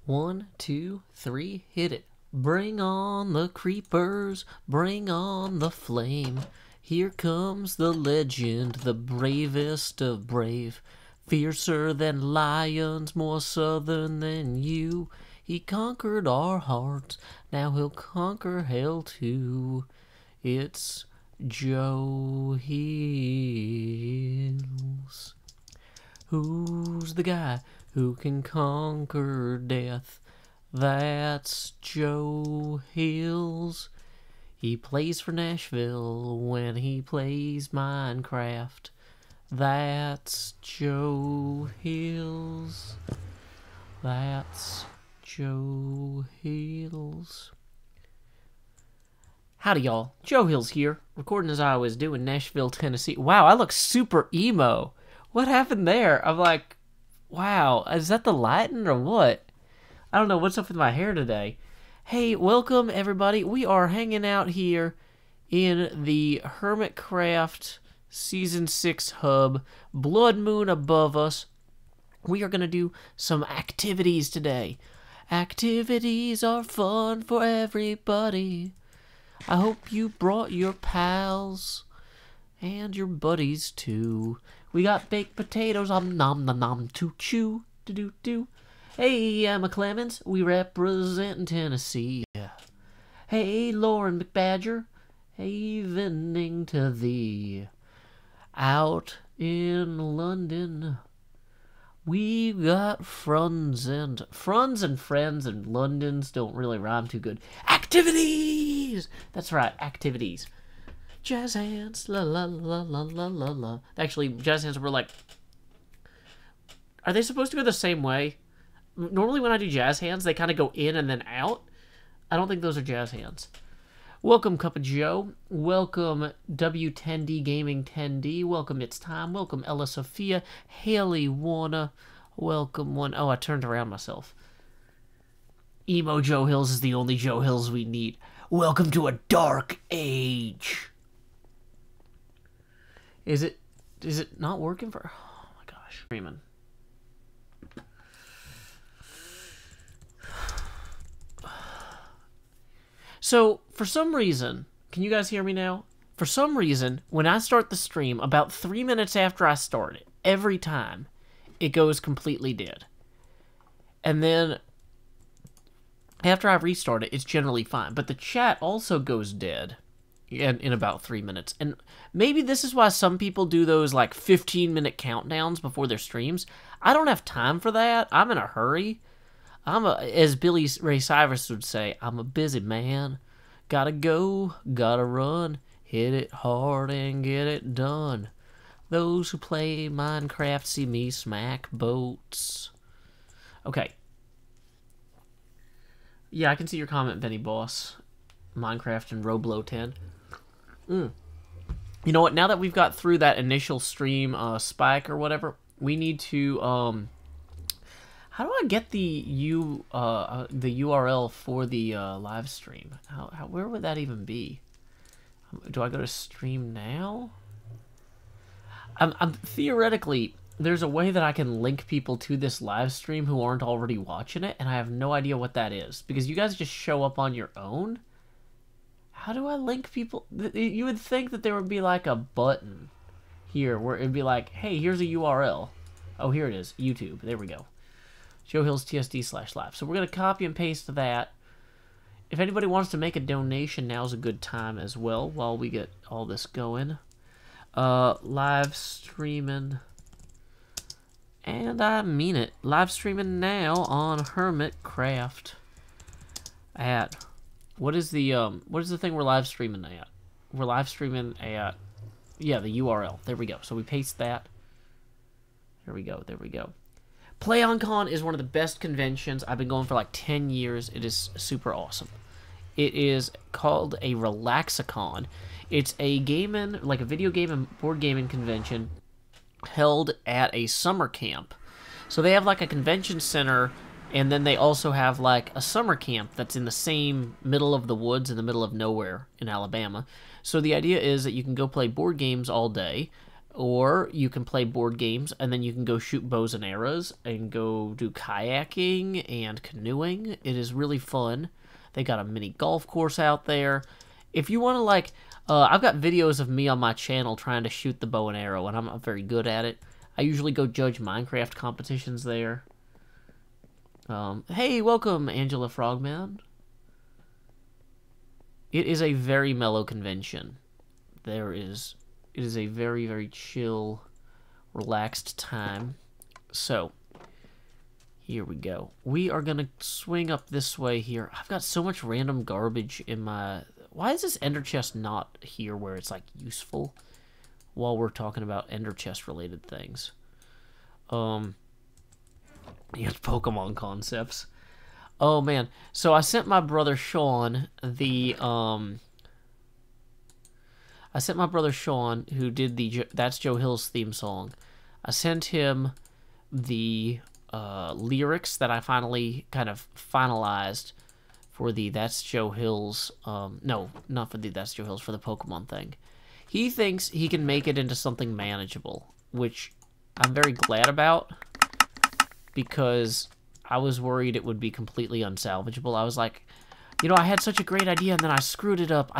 1, 2, 3, hit it. Bring on the creepers, bring on the flame. Here comes the legend, the bravest of brave. Fiercer than lions, more southern than you. He conquered our hearts, now he'll conquer hell too. It's Joe Hills. Who's the guy who can conquer death? That's Joe Hills. He plays for Nashville when he plays Minecraft. That's Joe Hills. That's Joe Hills. Howdy, y'all. Joe Hills here, recording as I was doing Nashville, Tennessee. Wow, I look super emo. What happened there? I'm like, wow, is that the lighting or what? I don't know what's up with my hair today. Hey, welcome everybody. We are hanging out here in the Hermitcraft Season 6 hub. Blood moon above us. We are going to do some activities today. Activities are fun for everybody. I hope you brought your pals and your buddies too. We got baked potatoes, nom nom nom to chew, do do do. Hey, I'm a Clemens. We represent Tennessee. Hey, Lauren McBadger. Havening to thee. Out in London, we got friends and friends, and Londons don't really rhyme too good. Activities! That's right, activities. Jazz hands, la la la la la la la. Actually, jazz hands were like... Are they supposed to go the same way? Normally when I do jazz hands, they kind of go in and then out. I don't think those are jazz hands. Welcome, Cup of Joe. Welcome, W10D Gaming 10D. Welcome, It's Time. Welcome, Ella Sophia. Haley Warner. Welcome, one. Oh, I turned around myself. Emo Joe Hills is the only Joe Hills we need. Welcome to a dark age. Is it not working for... Oh my gosh. Freeman. So, for some reason, can you guys hear me now? For some reason, when I start the stream, about 3 minutes after I start it, every time, it goes completely dead. And then, after I restart it, it's generally fine. But the chat also goes dead in about 3 minutes. And maybe this is why some people do those, like, 15-minute countdowns before their streams. I don't have time for that. I'm in a hurry. As Billy Ray Cyrus would say, I'm a busy man. Gotta go, gotta run, hit it hard and get it done. Those who play Minecraft see me smack boats. Okay. Yeah, I can see your comment, Benny Boss. Minecraft and Roblo 10. You know what? Now that we've got through that initial stream spike or whatever, we need to how do I get the URL for the live stream? Where would that even be? Do I go to stream now? I'm theoretically, there's a way that I can link people to this live stream who aren't already watching it, and I have no idea what that is because you guys just show up on your own. How do I link people? You would think that there would be like a button here where it'd be like, hey, here's a URL. Oh, here it is, YouTube. There we go. Joe Hills TSD/live. So we're going to copy and paste that. If anybody wants to make a donation, now's a good time as well while we get all this going. Live streaming. And I mean it. Live streaming now on Hermitcraft. At... what is the thing we're live streaming at? We're live streaming at... yeah, the URL. There we go. So we paste that. There we go. There we go. PlayOnCon is one of the best conventions. I've been going for like 10 years. It is super awesome. It is called a Relaxicon. It's a gaming, like a video game and board gaming convention held at a summer camp. So they have like a convention center, and then they also have like a summer camp that's in the same middle of the woods in the middle of nowhere in Alabama. So the idea is that you can go play board games all day, Or you can play board games, and then you can go shoot bows and arrows, and go do kayaking and canoeing. It is really fun. They got a mini golf course out there. If you want to, like, I've got videos of me on my channel trying to shoot the bow and arrow, and I'm not very good at it. I usually go judge Minecraft competitions there. Hey, welcome, Angela Frogman. It is a very mellow convention. It is a very, very chill, relaxed time. So, here we go. We are going to swing up this way here. I've got so much random garbage in my... Why is this ender chest not here where it's, like, useful? While we're talking about ender chest related things. Yeah, Pokemon concepts. Oh, man. So, I sent my brother Sean the, I sent my brother Sean, who did the That's Joe Hill's theme song. I sent him the lyrics that I finally kind of finalized for the That's Joe Hill's... no, not for the That's Joe Hill's, for the Pokemon thing. He thinks he can make it into something manageable, which I'm very glad about, because I was worried it would be completely unsalvageable. I was like... You know, I had such a great idea, and then I screwed it up.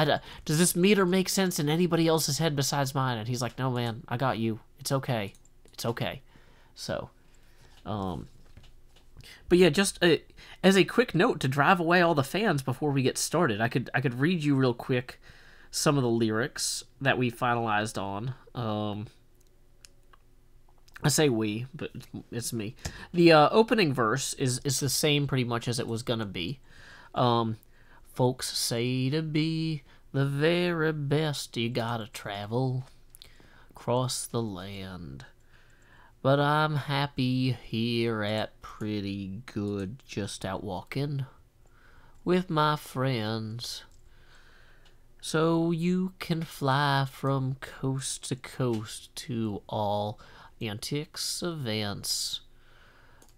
Does this meter make sense in anybody else's head besides mine? And he's like, no, man, I got you. It's okay. It's okay. So, but yeah, just as a quick note to drive away all the fans before we get started, I could read you real quick some of the lyrics that we finalized on. I say we, but it's me. The opening verse is the same pretty much as it was gonna be. Folks say to be the very best, you gotta travel across the land. But I'm happy here at Pretty Good, just out walking with my friends. So you can fly from coast to coast to all antics events.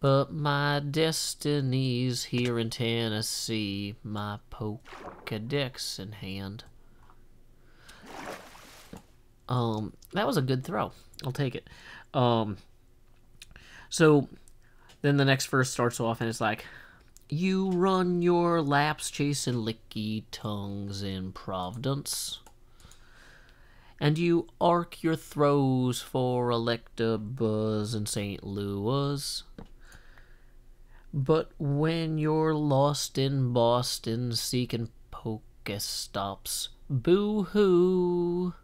But my destiny's here in Tennessee, my Pokedex in hand. That was a good throw. I'll take it. So then the next verse starts off and it's like, you run your laps chasing licky tongues in Providence. And you arc your throws for Electabuzz in St. Louis. But when you're lost in Boston seeking Pokestops, boo-hoo,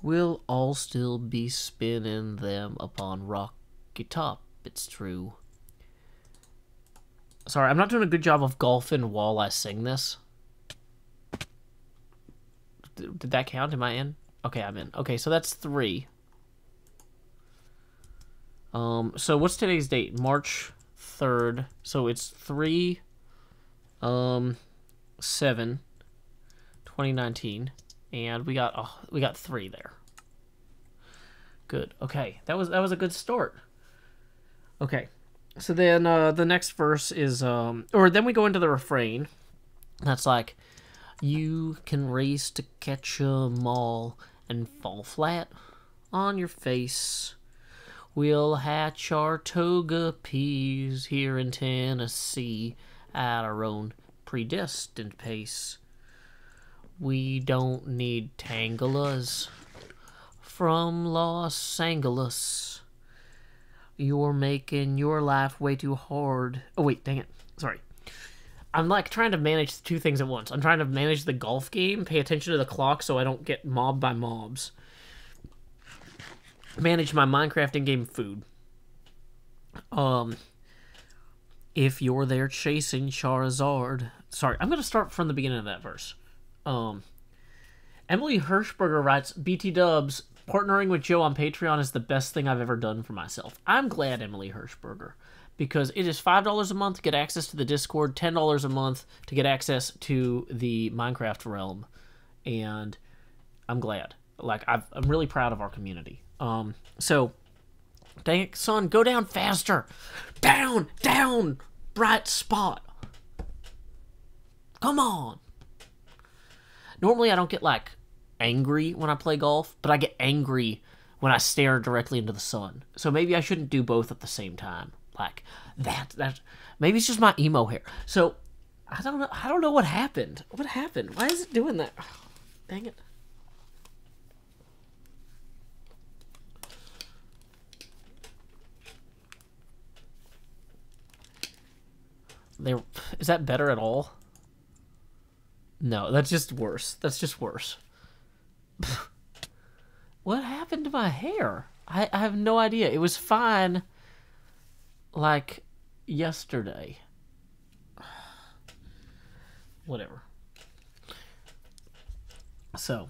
we'll all still be spinning them upon Rocky Top, it's true. Sorry, I'm not doing a good job of golfing while I sing this. Did that count? Am I in? Okay, I'm in. Okay, so that's 3. So what's today's date? March 3rd. So it's 3/7/2019, and we got 3 there. Good. Okay, that was a good start. Okay, so then the next verse is or then we go into the refrain. That's like, you can race to catch 'em all and fall flat on your face. We'll hatch our toga peas here in Tennessee at our own predestined pace. We don't need Tangalas from Los Angeles. You're making your life way too hard. Oh, wait, dang it. Sorry. I'm like trying to manage 2 things at once. I'm trying to manage the golf game, pay attention to the clock so I don't get mobbed by mobs. Manage my Minecraft in-game food. If you're there chasing Charizard... Sorry, I'm going to start from the beginning of that verse. Emily Hirschberger writes, BT Dubs, partnering with Joe on Patreon is the best thing I've ever done for myself. I'm glad, Emily Hirschberger, because it is $5 a month to get access to the Discord, $10 a month to get access to the Minecraft realm, and I'm glad. Like, I'm really proud of our community. So, dang it, son, go down faster. Down, bright spot. Come on. Normally I don't get, like, angry when I play golf, but I get angry when I stare directly into the sun. So maybe I shouldn't do both at the same time. Like that maybe it's just my emo hair. So I don't know what happened. What happened? Why is it doing that? Oh, dang it. There, is that better at all? No, that's just worse. That's just worse. What happened to my hair? I have no idea. It was fine, like, yesterday. Whatever. So,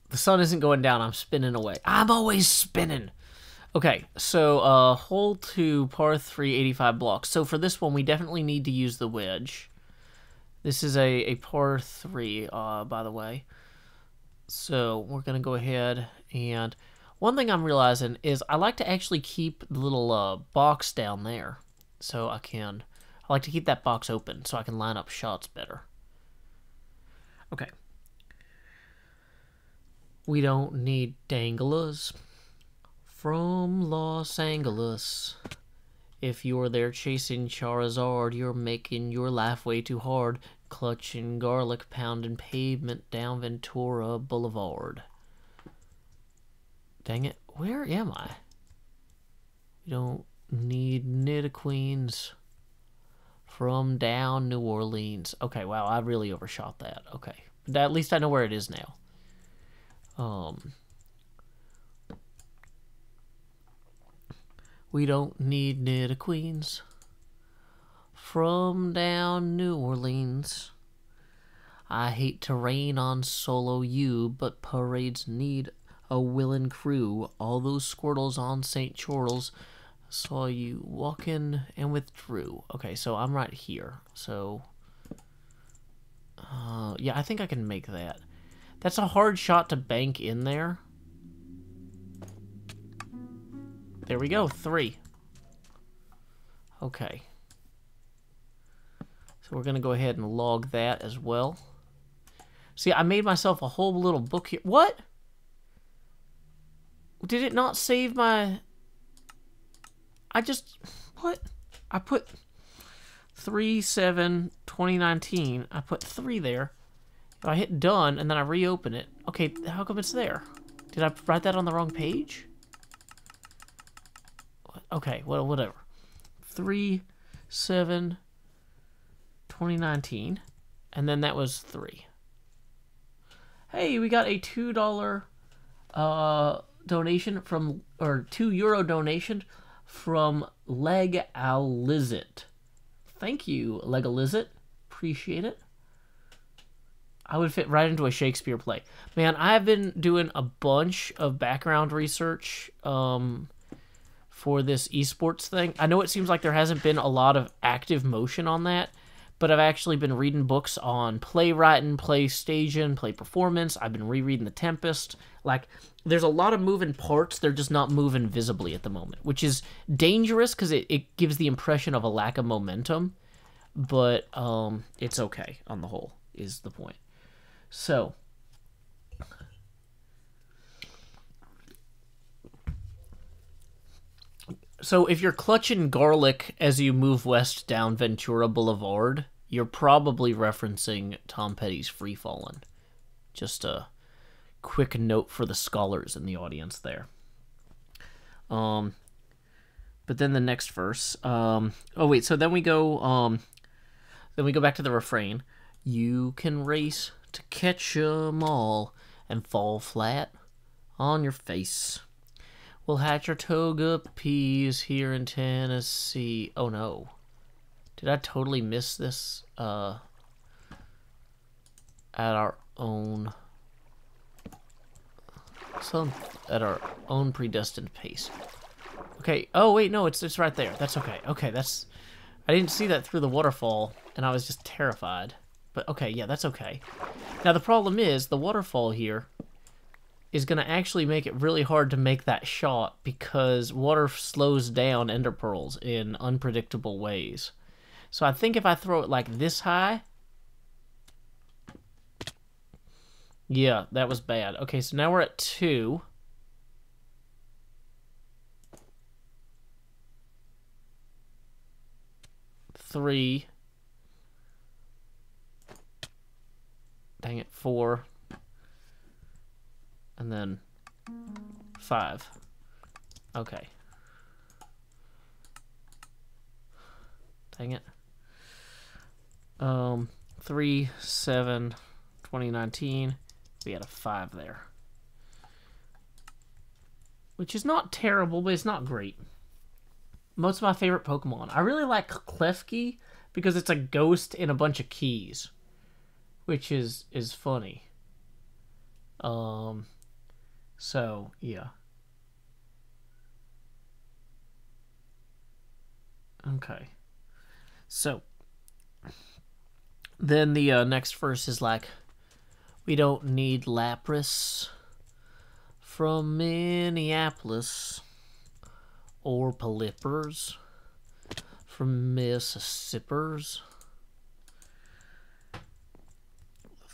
the sun isn't going down. I'm spinning away. I'm always spinning. Okay, so hole 2, par 3, 85 blocks. So for this one, we definitely need to use the wedge. This is a par 3, by the way. So we're going to go ahead and... One thing I'm realizing is I like to actually keep the little box down there. So I like to keep that box open so I can line up shots better. Okay. We don't need danglers from Los Angeles. If you're there chasing Charizard, you're making your life way too hard. Clutching garlic, pounding pavement down Ventura Boulevard. Dang it, where am I? We don't need Nittaqueens from down New Orleans. Okay, wow, I really overshot that. Okay, but at least I know where it is now. We don't need Nittaqueens from down New Orleans. I hate to rain on solo you, but parades need a willing crew. All those squirtles on St. Charles saw you walking and withdrew. Okay, so I'm right here. So, yeah, I think I can make that. That's a hard shot to bank in there. There we go, 3. Okay. So we're going to go ahead and log that as well. See, I made myself a whole little book here. What? Did it not save my... What? I put 3/7/2019. I put 3 there. If I hit done and then I reopen it. Okay, how come it's there? Did I write that on the wrong page? Okay, well, whatever. 3/7/2019. And then that was 3. Hey, we got a $2 donation from, or €2 donation from Legalizit. Thank you, Legalizit. Appreciate it. I would fit right into a Shakespeare play. Man, I've been doing a bunch of background research for this esports thing. I know it seems like there hasn't been a lot of active motion on that, but I've actually been reading books on playwriting, play staging, play performance. I've been rereading The Tempest. Like, there's a lot of moving parts. They're just not moving visibly at the moment, which is dangerous because it gives the impression of a lack of momentum. But it's okay on the whole, is the point. So, if you're clutching garlic as you move west down Ventura Boulevard, you're probably referencing Tom Petty's Free Fallin'. Just a quick note for the scholars in the audience there. But then the next verse. Oh wait, so then we go back to the refrain. You can race to catch 'em all and fall flat on your face. We'll hatch our toga peas here in Tennessee. Oh no. Did I totally miss this? At our own predestined pace. Okay. Oh wait, no, it's right there. That's okay. Okay, I didn't see that through the waterfall, and I was just terrified. But okay, yeah, that's okay. Now the problem is the waterfall here is going to actually make it really hard to make that shot because water slows down ender pearls in unpredictable ways. So I think if I throw it like this high, Yeah, that was bad. Okay, so now we're at 2. Three. Dang it, 4. And then 5. Okay. Dang it. 3, 7, 2019. We had a 5 there. Which is not terrible, but it's not great. Most of my favorite Pokemon. I really like Klefki because it's a ghost in a bunch of keys. Which is funny. So, yeah. Okay. So, then the next verse is like, we don't need Lapras from Minneapolis or Polyppers from Mississippers.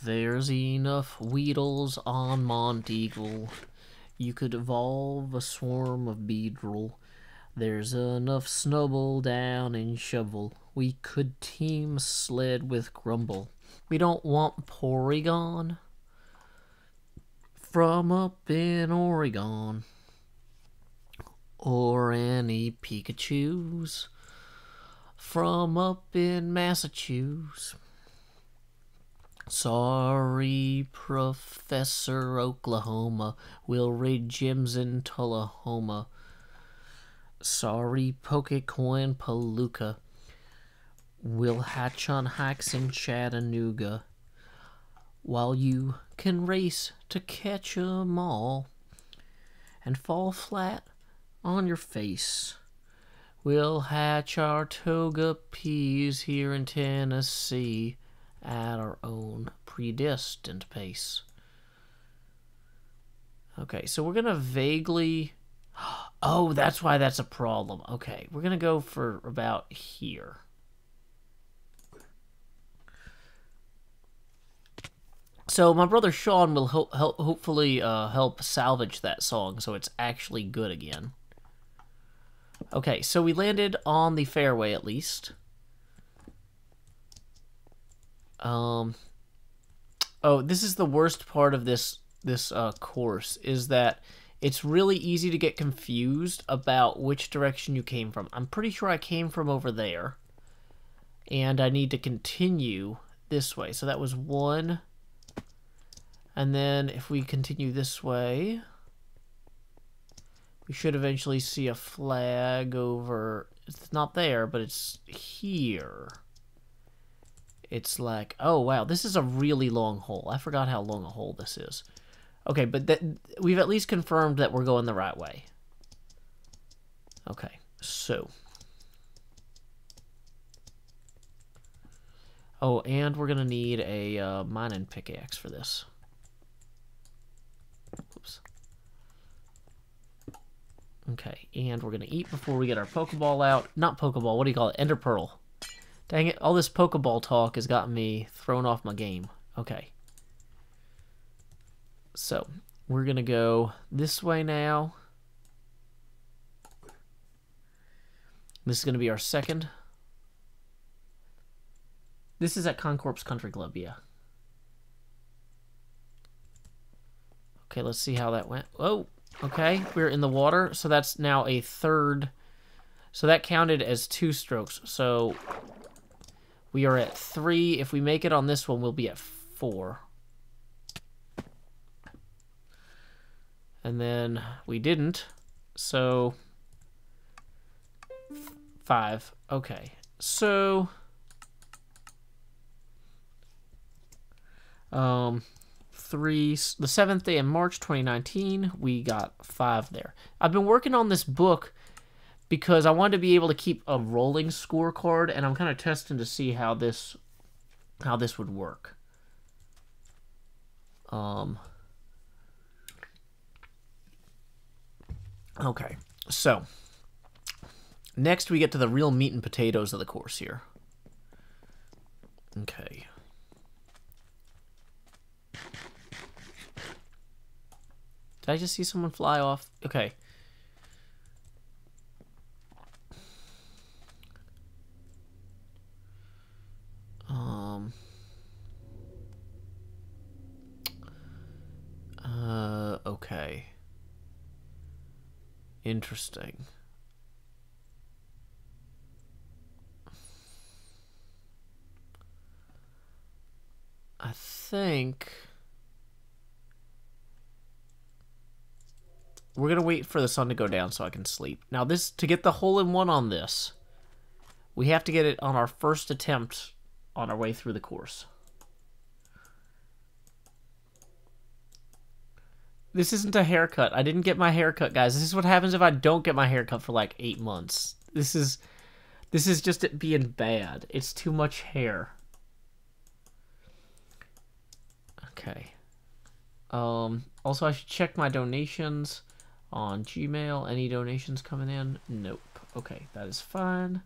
There's enough Weedles on Monteagle. You could evolve a swarm of Beedrill. There's enough Snubble down in Shovel. We could team Sled with Grumble. We don't want Porygon from up in Oregon. Or any Pikachus from up in Massachusetts. Sorry, Professor Oklahoma. We'll raid gyms in Tullahoma. Sorry, Pokecoin Palooka. We'll hatch on hikes in Chattanooga. While you can race to catch 'em all and fall flat on your face. We'll hatch our Togepi's here in Tennessee at our own predestined pace. Okay, so we're gonna vaguely... Oh, that's why that's a problem. Okay, we're gonna go for about here. So my brother Sean will hopefully help salvage that song so it's actually good again. Okay, so we landed on the fairway at least. Oh, this is the worst part of this course, is that it's really easy to get confused about which direction you came from. I'm pretty sure I came from over there, and I need to continue this way. So that was 1, and then if we continue this way, we should eventually see a flag over... It's not there, but it's here. It's like, oh wow, this is a really long hole. I forgot how long a hole this is. Okay, but we've at least confirmed that we're going the right way. Okay, so. Oh, and we're gonna need a mining pickaxe for this. Oops. Okay, and we're gonna eat before we get our Pokeball out. Not Pokeball, what do you call it? Ender Pearl. Dang it, all this Pokeball talk has gotten me thrown off my game. Okay. So, we're going to go this way now. This is going to be our second. This is at Concorp's Country Club, yeah. Okay, let's see how that went. Oh, okay, we're in the water, so that's now a third. So that counted as 2 strokes. So we are at 3. If we make it on this one, we'll be at 4. And then we didn't, so 5. Okay, so 3. The 7th day of March 2019, we got 5 there. I've been working on this book because I wanted to be able to keep a rolling scorecard, and I'm kind of testing to see how this would work. Okay, so next we get to the real meat and potatoes of the course here. Okay. Did I just see someone fly off? Okay. Okay. Interesting. I think we're gonna wait for the sun to go down so I can sleep. Now to get the hole-in-one on this, we have to get it on our first attempt on our way through the course. This isn't a haircut. I didn't get my haircut, guys. This is what happens if I don't get my haircut for like 8 months. This is just it being bad. It's too much hair. Okay. Also, I should check my donations on Gmail. Any donations coming in? Nope. Okay, that is fine.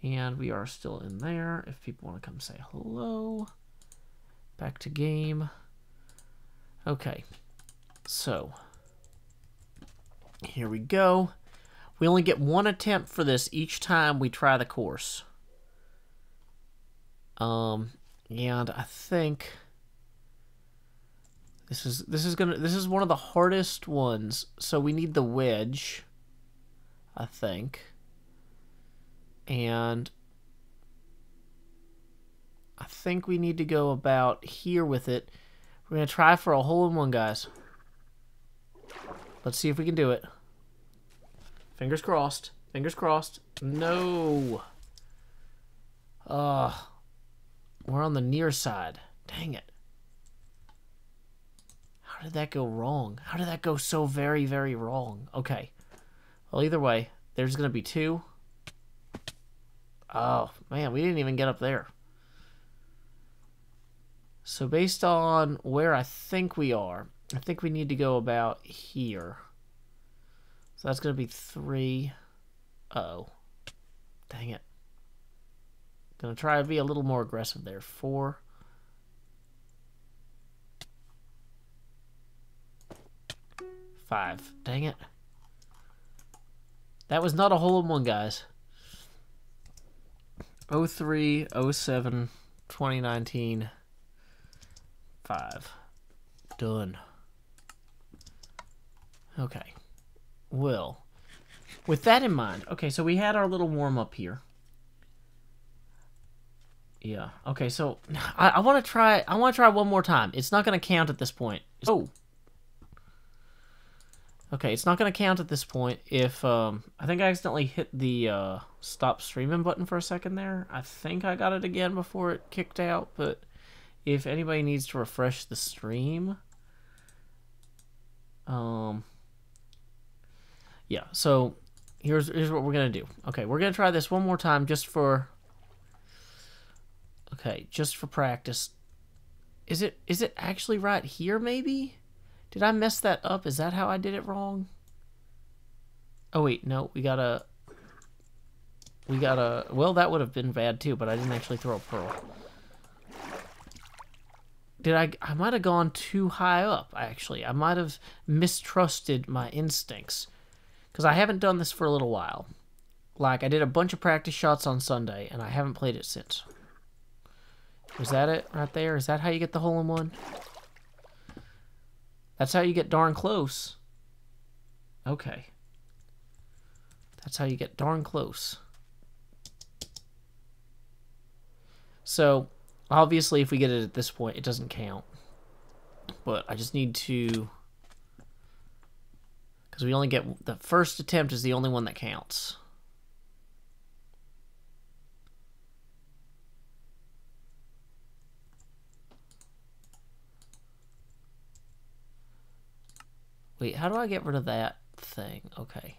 And we are still in there. If people want to come say hello. Back to game. Okay. So, here we go. We only get one attempt for this each time we try the course. And I think this is one of the hardest ones. So we need the wedge, I think. And I think we need to go about here with it. We're going to try for a hole-in-one, guys. Let's see if we can do it. Fingers crossed. Fingers crossed. No. We're on the near side. Dang it. How did that go wrong? How did that go so very, very wrong? Okay. Well, either way, there's going to be 2. Oh, man, we didn't even get up there. So based on where I think we are, I think we need to go about here. So that's going to be 3. Uh-oh. Dang it. Gonna try to be a little more aggressive there. 4. 5. Dang it. That was not a hole-in-one, guys. 03, 07, 2019. 5. Done. Okay. Well, with that in mind, okay, so we had our little warm-up here. Yeah. Okay, so I want to try one more time. It's not going to count at this point. Oh. Okay, it's not going to count at this point if I think I accidentally hit the stop streaming button for a second there. I think I got it again before it kicked out, but if anybody needs to refresh the stream, yeah, so here's what we're going to do. Okay, we're going to try this one more time just for practice. Is it actually right here, maybe? Did I mess that up? Is that how I did it wrong? Oh, wait, no, we gotta, well, that would have been bad too, but I didn't actually throw a pearl. I might have gone too high up, actually. I might have mistrusted my instincts. Because I haven't done this for a little while. Like, I did a bunch of practice shots on Sunday, and I haven't played it since. Was that it right there? Is that how you get the hole-in-one? That's how you get darn close. Okay. That's how you get darn close. So, obviously, if we get it at this point, it doesn't count. But I just need to... Because we only get... The first attempt is the only one that counts. Wait, how do I get rid of that thing? Okay.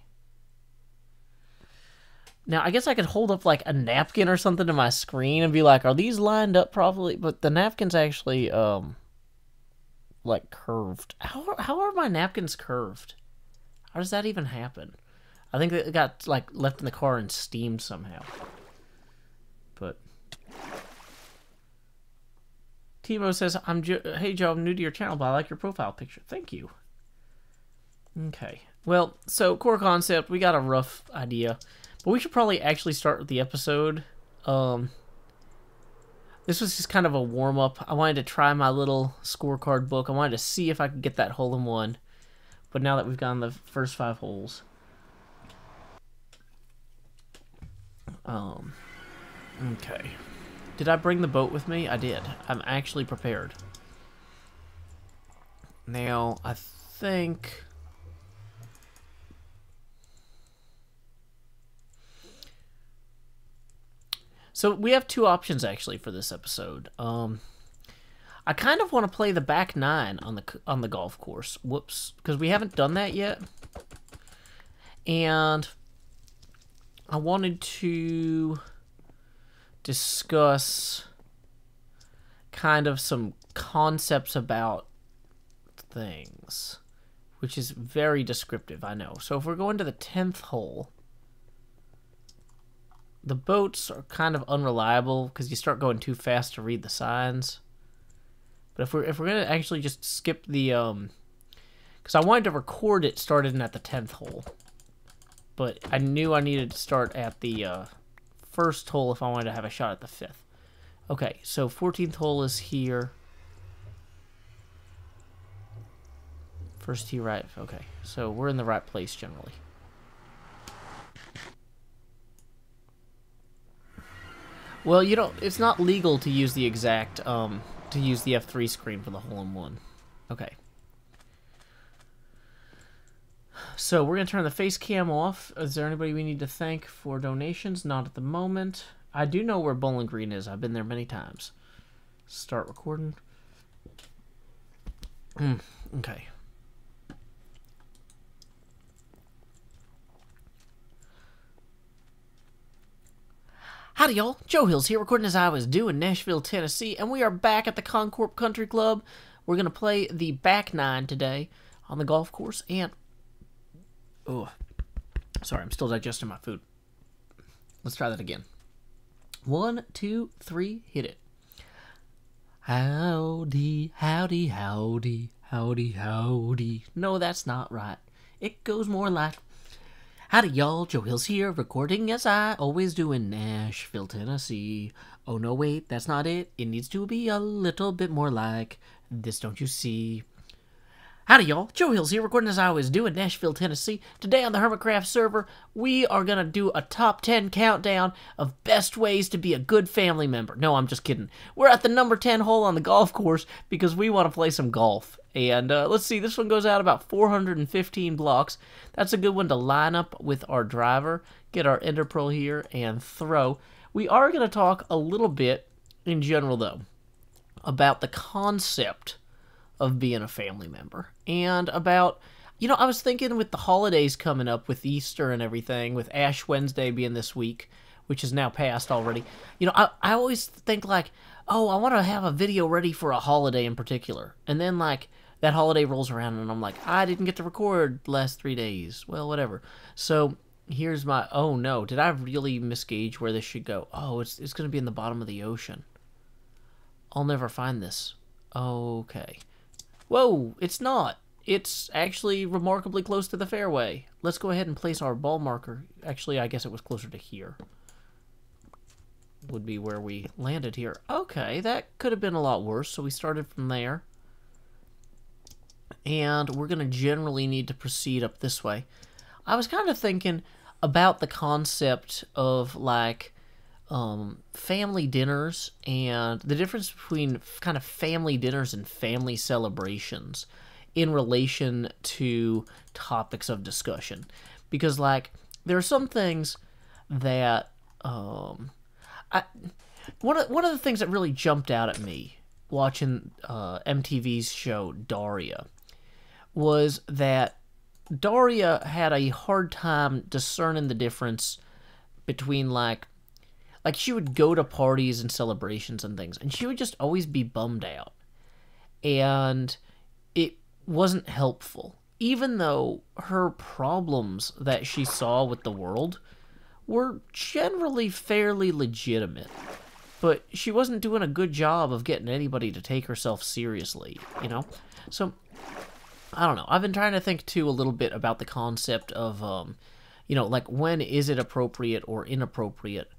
Now, I guess I could hold up, like, a napkin or something to my screen and be like, are these lined up properly? But the napkin's actually, like, curved. How are my napkins curved? How does that even happen? I think it got, like, left in the car and steamed somehow. But... Timo says, hey, Joe, I'm new to your channel, but I like your profile picture. Thank you. Okay. Well, so core concept, we got a rough idea. But we should probably actually start with the episode. This was just kind of a warm-up. I wanted to try my little scorecard book. I wanted to see if I could get that hole-in-one. But now that we've gotten the first 5 holes... okay. Did I bring the boat with me? I did. I'm actually prepared. Now, I think... so we have 2 options, actually, for this episode. I kind of want to play the back 9 on the golf course. Whoops. Because we haven't done that yet. And I wanted to discuss kind of some concepts about things, which is very descriptive, I know. So if we're going to the 10th hole, the boats are kind of unreliable because you start going too fast to read the signs. But if we're gonna actually just skip the because I wanted to record it starting at the 10th hole, but I knew I needed to start at the first hole if I wanted to have a shot at the 5th. Okay, so 14th hole is here. First tee right. Okay, so we're in the right place generally. Well, you don't. It's not legal to use the exact to use the F3 screen for the hole-in-one. Okay. So we're gonna turn the face cam off. Is there anybody we need to thank for donations? Not at the moment. I do know where Bowling Green is. I've been there many times. Start recording. Okay. Howdy, y'all. Joe Hills here, recording as I was due in Nashville, Tennessee, and we are back at the Concorp Country Club. We're going to play the back 9 today on the golf course, and... oh, sorry, I'm still digesting my food. Let's try that again. 1, 2, 3, hit it. Howdy, howdy, howdy, howdy, howdy. No, that's not right. It goes more like... howdy, y'all. Joe Hills here, recording as I always do in Nashville, Tennessee. Oh, no, wait, that's not it. It needs to be a little bit more like this, don't you see? Howdy, y'all. Joe Hills here, recording as I always do in Nashville, Tennessee. Today on the Hermitcraft server, we are going to do a top 10 countdown of best ways to be a good family member. No, I'm just kidding. We're at the number 10 hole on the golf course because we want to play some golf. And let's see, this one goes out about 415 blocks. That's a good one to line up with our driver, get our ender pearl here, and throw. We are going to talk a little bit, in general though, about the concept of being a family member. And about, you know, I was thinking with the holidays coming up, with Easter and everything, with Ash Wednesday being this week, which is now passed already, you know, I always think like, oh, I want to have a video ready for a holiday in particular. And then like, that holiday rolls around and I'm like, I didn't get to record the last 3 days. Well, whatever. So here's my, oh no, did I really misgauge where this should go? Oh, it's going to be in the bottom of the ocean. I'll never find this. Okay. Whoa, it's not. It's actually remarkably close to the fairway. Let's go ahead and place our ball marker. Actually, I guess it was closer to here. Would be where we landed here. Okay, that could have been a lot worse, so we started from there. And we're going to generally need to proceed up this way. I was kind of thinking about the concept of, like, family dinners and the difference between kind of family dinners and family celebrations in relation to topics of discussion. Because, like, there are some things that, one of the things that really jumped out at me watching MTV's show Daria was that Daria had a hard time discerning the difference between, like she would go to parties and celebrations and things, and she would just always be bummed out. And it wasn't helpful. Even though her problems that she saw with the world were generally fairly legitimate. but she wasn't doing a good job of getting anybody to take herself seriously, you know? So, I don't know. I've been trying to think, too, a little bit about the concept of, you know, like, when is it appropriate or inappropriate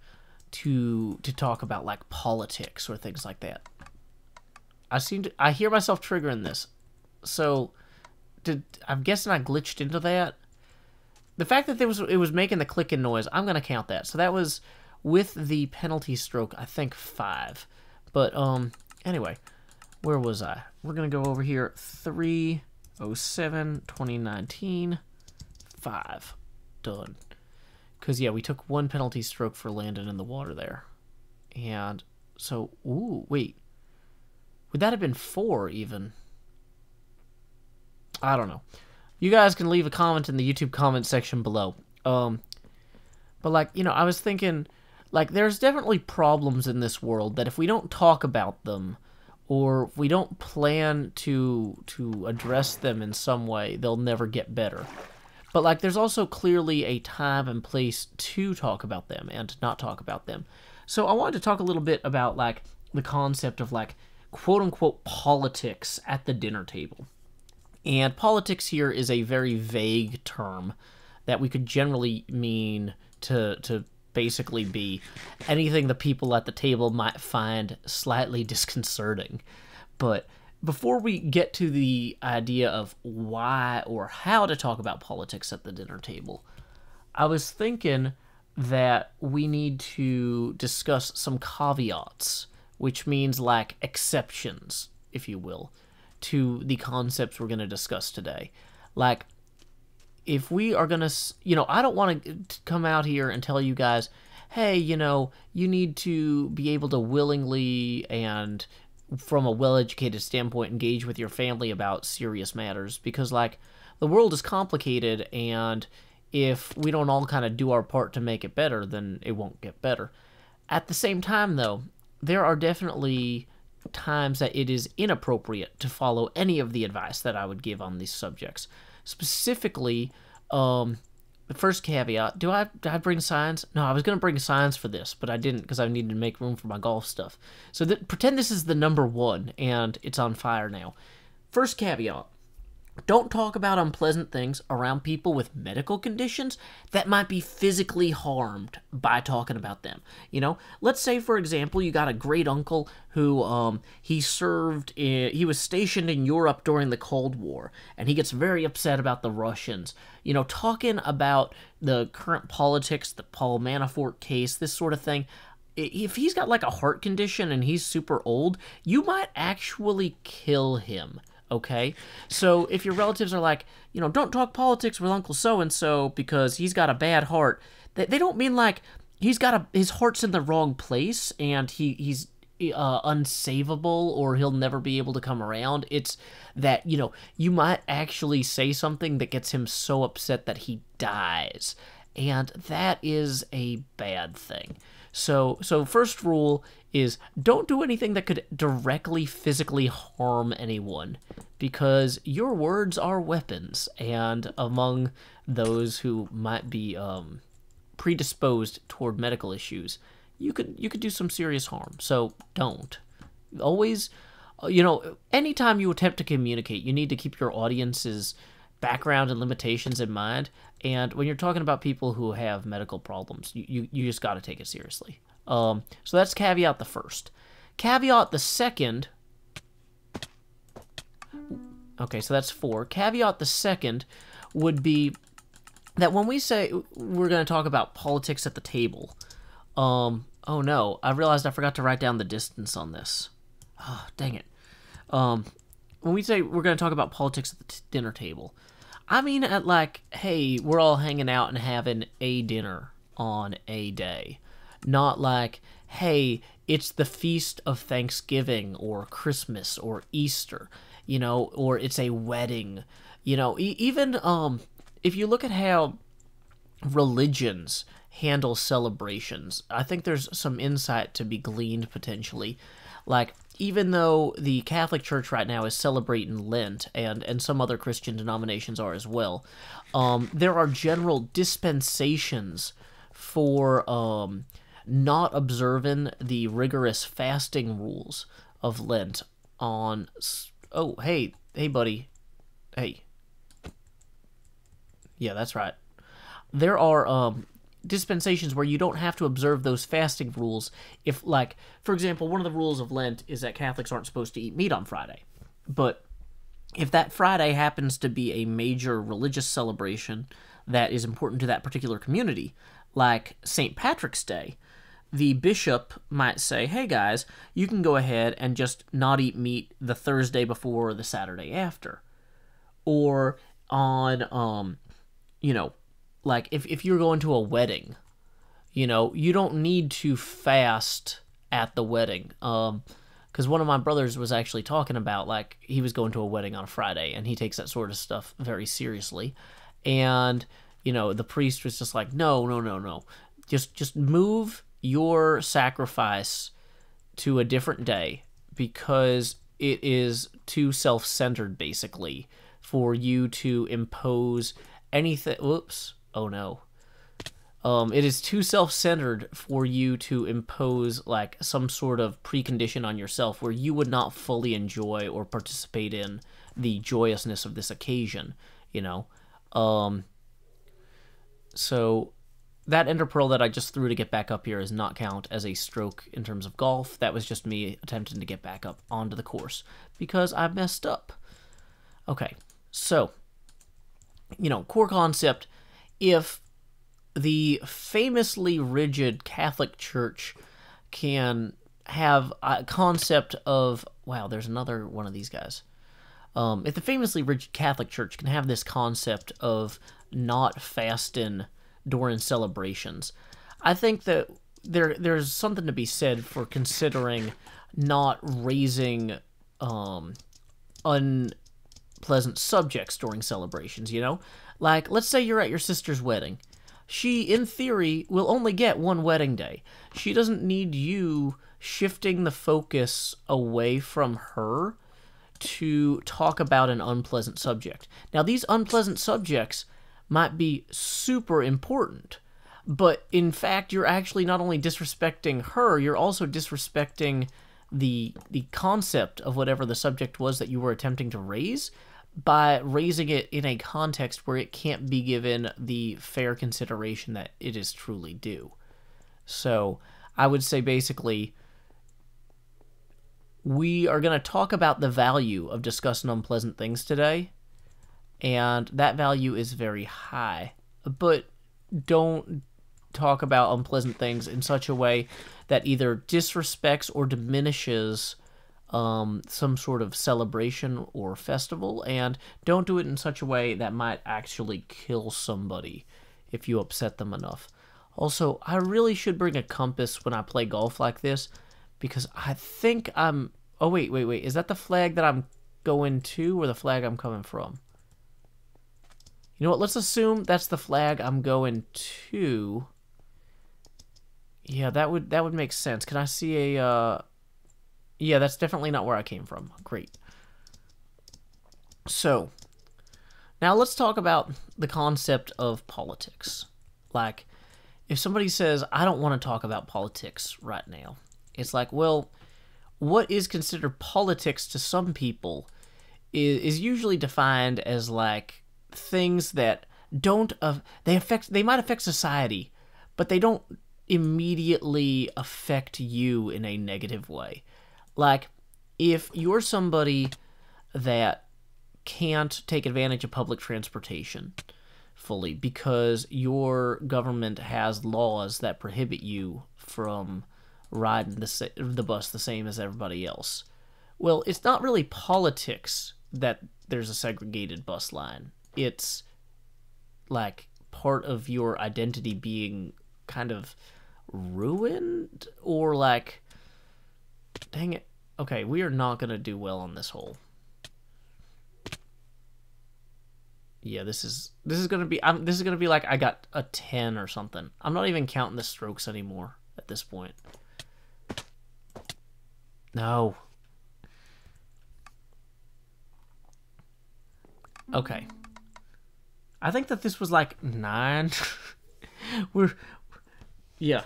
to talk about, like, politics or things like that. I hear myself triggering this. So, I'm guessing I glitched into that. The fact that it was making the clicking noise, I'm going to count that. So that was, with the penalty stroke, I think 5. But, anyway, where was I? We're going to go over here, 3/07/2019, 5. Done. Because, yeah, we took 1 penalty stroke for landing in the water there. And, so, ooh, wait. Would that have been 4, even? I don't know. You guys can leave a comment in the YouTube comment section below. But, like, you know, I was thinking, like, there's definitely problems in this world that if we don't talk about them, or if we don't plan to address them in some way, they'll never get better. But, like, there's also clearly a time and place to talk about them and to not talk about them. So I wanted to talk a little bit about, like, the concept of, like, quote-unquote politics at the dinner table. And politics here is a very vague term that we could generally mean to basically be anything the people at the table might find slightly disconcerting. But before we get to the idea of why or how to talk about politics at the dinner table, I was thinking that we need to discuss some caveats, which means, like, exceptions, if you will, to the concepts we're going to discuss today. Like, if we are going to, you know, I don't want to come out here and tell you guys, hey, you know, you need to be able to willingly and from a well-educated standpoint engage with your family about serious matters, because, like, the world is complicated, and if we don't all kind of do our part to make it better, then it won't get better. At the same time, though, there are definitely times that it is inappropriate to follow any of the advice that I would give on these subjects. Specifically, the first caveat, did I bring signs? No, I was going to bring signs for this, but I didn't because I needed to make room for my golf stuff. So pretend this is the number 1, and it's on fire now. First caveat, don't talk about unpleasant things around people with medical conditions that might be physically harmed by talking about them. You know, let's say, for example, you got a great uncle who he was stationed in Europe during the Cold War, and he gets very upset about the Russians. You know, talking about the current politics, the Paul Manafort case, this sort of thing. If he's got, like, a heart condition and he's super old, you might actually kill him. Okay, so if your relatives are like, you know, don't talk politics with Uncle So-and-so because he's got a bad heart, they don't mean, like, his heart's in the wrong place and he's unsavable or he'll never be able to come around. It's that, you know, you might actually say something that gets him so upset that he dies, and that is a bad thing. So first rule is don't do anything that could directly physically harm anyone, because your words are weapons, and among those who might be predisposed toward medical issues, you could do some serious harm. So don't. Always, you know, anytime you attempt to communicate, you need to keep your audience's background and limitations in mind. And when you're talking about people who have medical problems, you just got to take it seriously. So that's caveat the first. Caveat the second. Okay, so that's 4. Caveat the second would be that when we say we're going to talk about politics at the table, oh no, I realized I forgot to write down the distance on this. Oh, dang it. When we say we're going to talk about politics at the dinner table, I mean at, like, hey, we're all hanging out and having a dinner on a day. Not like, hey, it's the feast of Thanksgiving or Christmas or Easter, you know, or it's a wedding. You know, even if you look at how religions handle celebrations, I think there's some insight to be gleaned potentially. Like, even though the Catholic Church right now is celebrating Lent, and some other Christian denominations are as well, there are general dispensations for not observing the rigorous fasting rules of Lent on... Oh, hey, buddy. Hey. Yeah, that's right. There are dispensations where you don't have to observe those fasting rules. If, like, for example, one of the rules of Lent is that Catholics aren't supposed to eat meat on Friday. But if that Friday happens to be a major religious celebration that is important to that particular community, like St. Patrick's Day, the bishop might say, hey guys, you can go ahead and just not eat meat the Thursday before or the Saturday after. Or on, like if you're going to a wedding, you don't need to fast at the wedding. Because one of my brothers was actually talking about, like, he was going to a wedding on a Friday, and he takes that sort of stuff very seriously. And, the priest was just like, no. Just move your sacrifice to a different day, because it is too self-centered, basically, for you to impose anything. Whoops. Oh, no. It is too self-centered for you to impose, like, some sort of precondition on yourself where you would not fully enjoy or participate in the joyousness of this occasion, So that ender pearl that I just threw to get back up here does not count as a stroke in terms of golf. That was just me attempting to get back up onto the course because I messed up. Okay, so, core concept, if the famously rigid Catholic Church can have a concept of... Wow, there's another one of these guys. If the famously rigid Catholic Church can have this concept of not fasting during celebrations, I think that there's something to be said for considering not raising unpleasant subjects during celebrations, Like, let's say you're at your sister's wedding. She, in theory, will only get one wedding day. She doesn't need you shifting the focus away from her to talk about an unpleasant subject. Now, these unpleasant subjects might be super important, but in fact, you're actually not only disrespecting her, you're also disrespecting the concept of whatever the subject was that you were attempting to raise, by raising it in a context where it can't be given the fair consideration that it is truly due. So, I would say basically, we are going to talk about the value of discussing unpleasant things today, and that value is very high. But don't talk about unpleasant things in such a way that either disrespects or diminishes some sort of celebration or festival, and don't do it in such a way that might actually kill somebody if you upset them enough. Also, I really should bring a compass when I play golf like this, because I think I'm... Oh, wait. Is that the flag that I'm going to, or the flag I'm coming from? You know what? Let's assume that's the flag I'm going to. Yeah, that would make sense. Can I see a... Yeah, that's definitely not where I came from. Great. So, now let's talk about the concept of politics. Like, if somebody says, I don't want to talk about politics right now, it's like, well, what is considered politics to some people is usually defined as, like, things that don't... they might affect society, but they don't immediately affect you in a negative way. Like, if you're somebody that can't take advantage of public transportation fully because your government has laws that prohibit you from riding the bus the same as everybody else, well, it's not really politics that there's a segregated bus line. It's, like, part of your identity being kind of ruined, or, like... Dang it. Okay, we are not going to do well on this hole. Yeah, this is going to be... this is going to be like I got a 10 or something. I'm not even counting the strokes anymore at this point. No. Okay. I think that this was like 9. Yeah.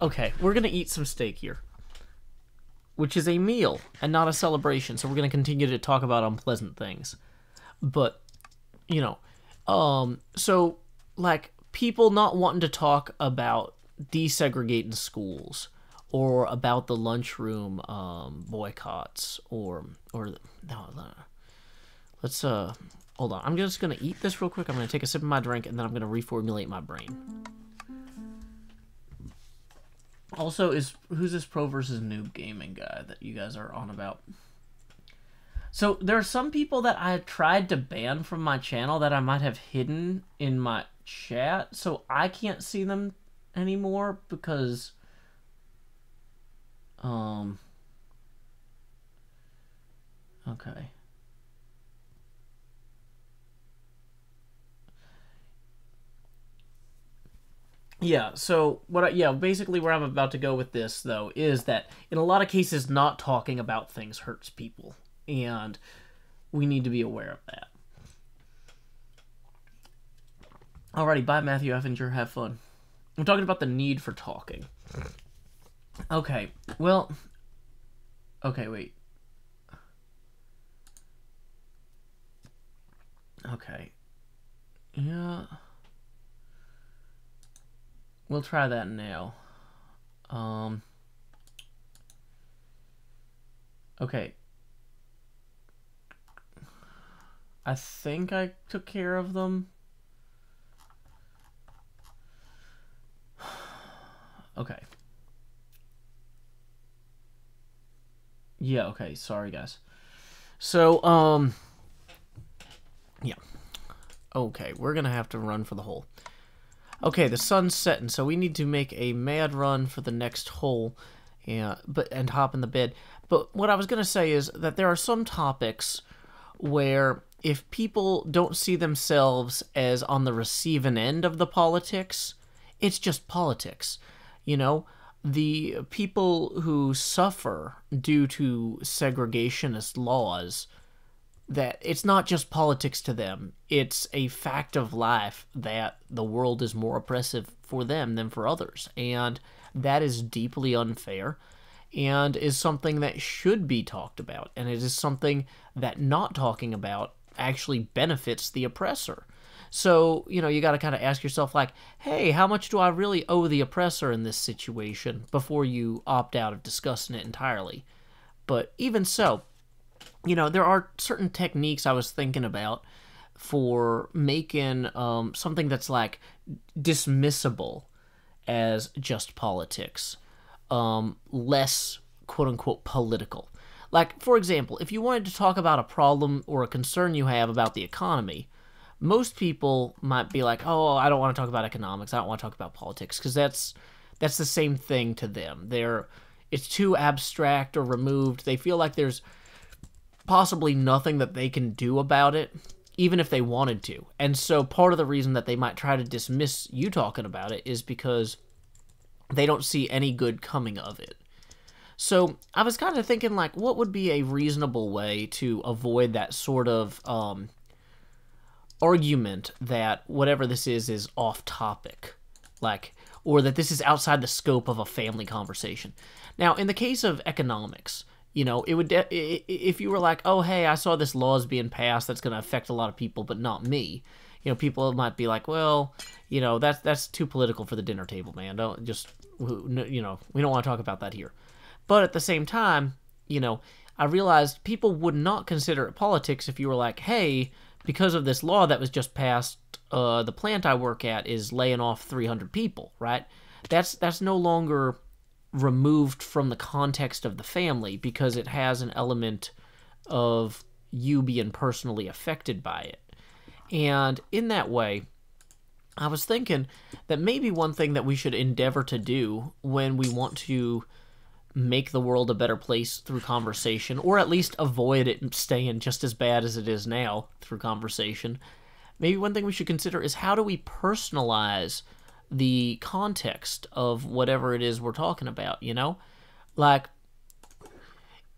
Okay, we're gonna eat some steak here, which is a meal and not a celebration. So we're gonna continue to talk about unpleasant things, but you know, so like people not wanting to talk about desegregating schools or about the lunchroom boycotts or no, let's hold on. I'm just gonna eat this real quick. I'm gonna take a sip of my drink and then I'm gonna reformulate my brain. Also, who's this pro versus noob gaming guy that you guys are on about? So there are some people that I tried to ban from my channel that I might have hidden in my chat, so I can't see them anymore because okay. Yeah, so basically where I'm about to go with this though is that in a lot of cases not talking about things hurts people, and we need to be aware of that. Alrighty, bye Matthew Effinger, have fun. I'm talking about the need for talking. Okay, well, okay, wait. Okay. Yeah. We'll try that now. Okay. I think I took care of them. Okay. Yeah, okay, sorry guys. So, yeah. Okay, we're gonna have to run for the hole. Okay, the sun's setting, so we need to make a mad run for the next hole, and hop in the bed. But what I was gonna say is that there are some topics where if people don't see themselves as on the receiving end of the politics, it's just politics. You know, the people who suffer due to segregationist laws, that it's not just politics to them. It's a fact of life that the world is more oppressive for them than for others. And that is deeply unfair and is something that should be talked about. And it is something that not talking about actually benefits the oppressor. So, you know, you got to kind of ask yourself, like, hey, how much do I really owe the oppressor in this situation before you opt out of discussing it entirely? But even so, you know, there are certain techniques I was thinking about for making something that's like dismissible as just politics less quote-unquote political. Like, for example, if you wanted to talk about a problem or a concern you have about the economy, most people might be like, oh, I don't want to talk about economics, I don't want to talk about politics, because that's the same thing to them. It's too abstract or removed. They feel like there's possibly nothing that they can do about it, even if they wanted to. And so part of the reason that they might try to dismiss you talking about it is because they don't see any good coming of it. So I was kind of thinking, like, what would be a reasonable way to avoid that sort of argument that whatever this is off topic, like, or that this is outside the scope of a family conversation. Now, in the case of economics, you know, it would if you were like, oh, hey, I saw this law is being passed that's going to affect a lot of people, but not me. You know, people might be like, well, you know, that's too political for the dinner table, man. Don't just, you know, we don't want to talk about that here. But at the same time, you know, I realized people would not consider it politics if you were like, hey, because of this law that was just passed, the plant I work at is laying off 300 people, right? That's no longer removed from the context of the family because it has an element of you being personally affected by it. And in that way, I was thinking that maybe one thing that we should endeavor to do when we want to make the world a better place through conversation, or at least avoid it staying just as bad as it is now through conversation, maybe one thing we should consider is how do we personalize the context of whatever it is we're talking about, you know? Like,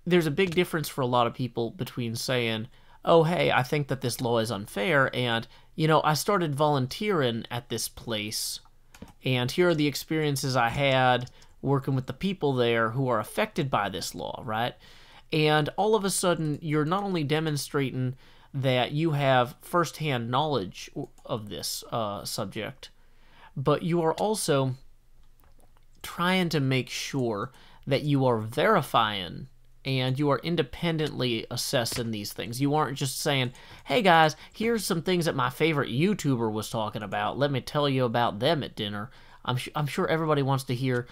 there's a big difference for a lot of people between saying, oh, hey, I think that this law is unfair, and, you know, I started volunteering at this place, and here are the experiences I had working with the people there who are affected by this law, right? And all of a sudden, you're not only demonstrating that you have firsthand knowledge of this subject, but you are also trying to make sure that you are verifying and you are independently assessing these things. You aren't just saying, hey guys, here's some things that my favorite YouTuber was talking about. Let me tell you about them at dinner. I'm sure everybody wants to hear,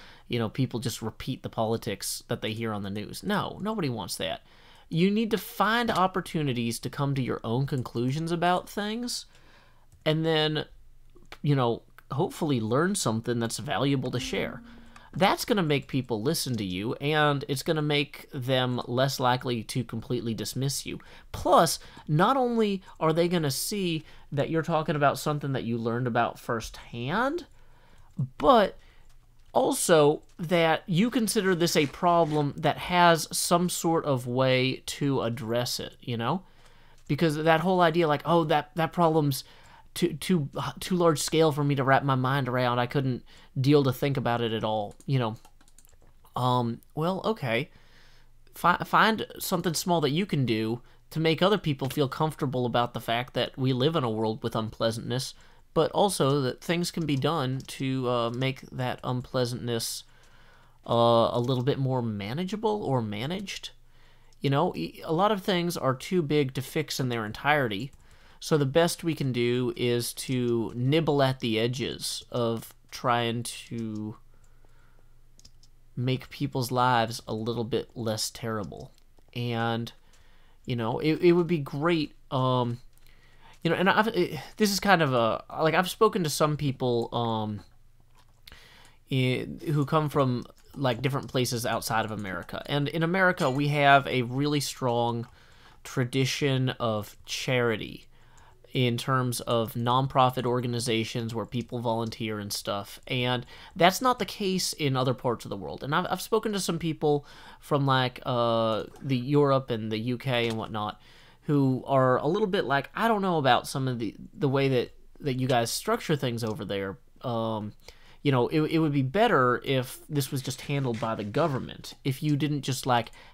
people just repeat the politics that they hear on the news. No, nobody wants that. You need to find opportunities to come to your own conclusions about things and then, hopefully learn something that's valuable to share. That's going to make people listen to you, and it's going to make them less likely to completely dismiss you. Plus, not only are they going to see that you're talking about something that you learned about firsthand, but also that you consider this a problem that has some sort of way to address it, Because that whole idea, like, oh, that problem's too large scale for me to wrap my mind around. I couldn't deal to think about it at all, Well, okay. Find something small that you can do to make other people feel comfortable about the fact that we live in a world with unpleasantness, but also that things can be done to make that unpleasantness a little bit more manageable or managed. A lot of things are too big to fix in their entirety. So the best we can do is to nibble at the edges of trying to make people's lives a little bit less terrible. And, it would be great, and this is kind of I've spoken to some people who come from, different places outside of America. And in America, we have a really strong tradition of charity in terms of nonprofit organizations where people volunteer and stuff. And that's not the case in other parts of the world. And I've spoken to some people from the Europe and the UK and whatnot who are a little bit like, I don't know about some of the way that you guys structure things over there. It would be better if this was just handled by the government. If you didn't just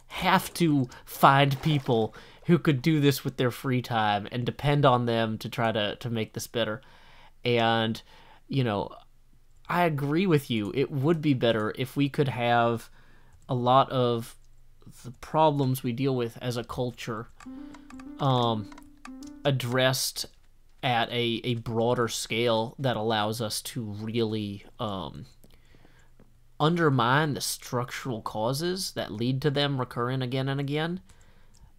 have to find people who could do this with their free time and depend on them to try to make this better. And, I agree with you. It would be better if we could have a lot of the problems we deal with as a culture addressed at a broader scale that allows us to really undermine the structural causes that lead to them recurring again and again.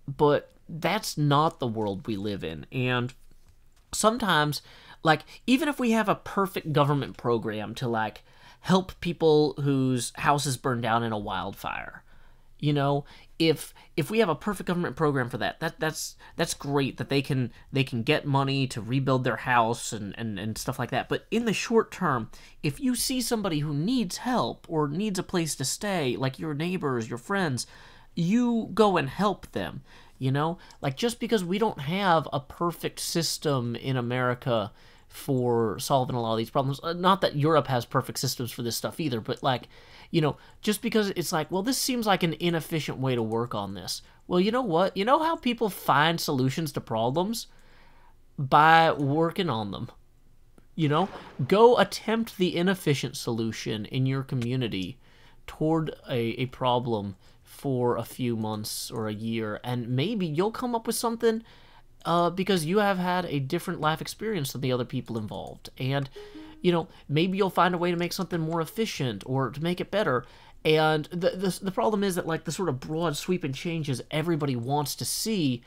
But that's not the world we live in. And sometimes, even if we have a perfect government program to, help people whose houses burn down in a wildfire, if we have a perfect government program for that's great, that they can get money to rebuild their house and stuff like that. But in the short term, if you see somebody who needs help or needs a place to stay, like your neighbors, your friends, you go and help them. Just because we don't have a perfect system in America for solving a lot of these problems, not that Europe has perfect systems for this stuff either, but just because it's well, this seems like an inefficient way to work on this. Well, you know what? You know how people find solutions to problems? By working on them. Go attempt the inefficient solution in your community toward a problem for a few months or a year, and maybe you'll come up with something because you have had a different life experience than the other people involved. And, maybe you'll find a way to make something more efficient or to make it better. And the problem is that, the sort of broad sweeping changes everybody wants to see,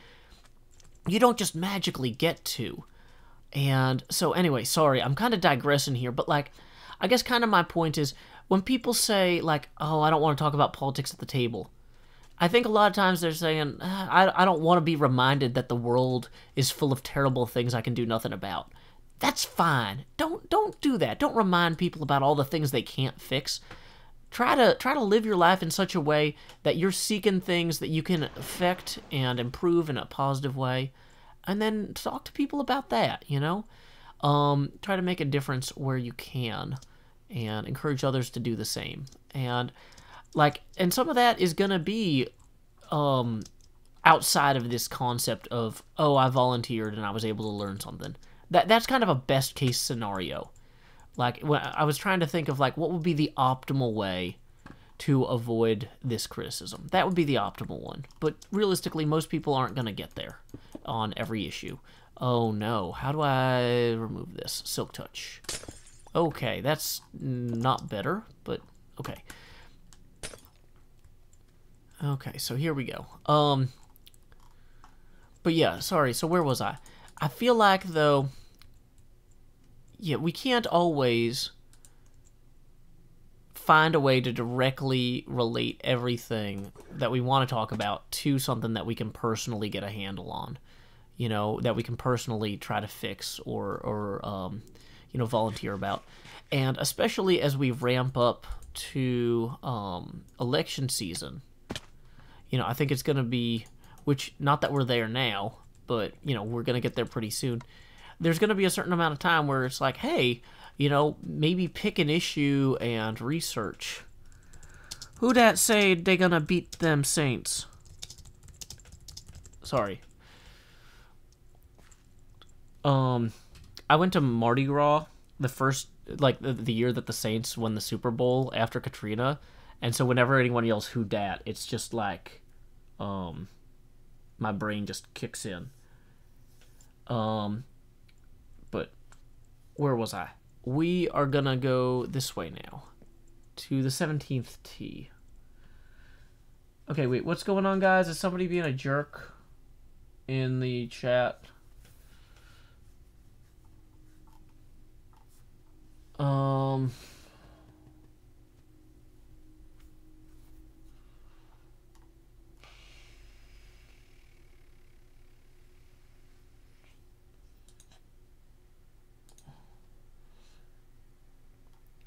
you don't just magically get to. And so anyway, sorry, I'm kind of digressing here, but I guess kind of my point is, when people say oh, I don't want to talk about politics at the table, I think a lot of times they're saying, I don't want to be reminded that the world is full of terrible things I can do nothing about. That's fine. Don't do that. Don't remind people about all the things they can't fix. Try to live your life in such a way that you're seeking things that you can affect and improve in a positive way, and then talk to people about that, Try to make a difference where you can. and encourage others to do the same. And some of that is gonna be outside of this concept of, oh, I volunteered and I was able to learn something. That's kind of a best case scenario. Like, when I was trying to think of, like, what would be the optimal way to avoid this criticism. That would be the optimal one. But realistically, most people aren't going to get there on every issue. Oh no, how do I remove this? Silk Touch. Okay, that's not better, but okay. Okay, so here we go. But yeah, sorry, so where was I? I feel like, though, yeah, we can't always find a way to directly relate everything that we want to talk about to something that we can personally get a handle on, you know, that we can personally try to fix or you know, volunteer about. And especially as we ramp up to election season, you know, I think it's going to be, which, not that we're there now, but, you know, we're going to get there pretty soon. There's going to be a certain amount of time where it's like, hey, you know, maybe pick an issue and research. Who dat say they gonna beat them Saints? Sorry. I went to Mardi Gras the first, like, the year that the Saints won the Super Bowl after Katrina, and so whenever anyone yells "who dat," it's just like, my brain just kicks in. But where was I? We are gonna go this way now, to the 17th tee. Okay, wait, what's going on, guys? Is somebody being a jerk in the chat?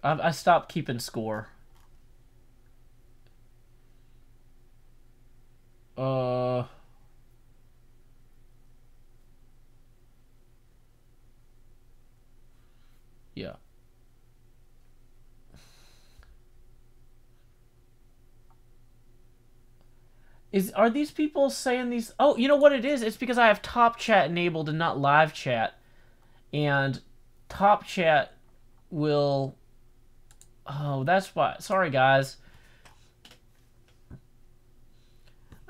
I stopped keeping score. Yeah. Are these people saying these? Oh, you know what it is? It's because I have top chat enabled and not live chat. And top chat will... Oh, that's why. Sorry, guys.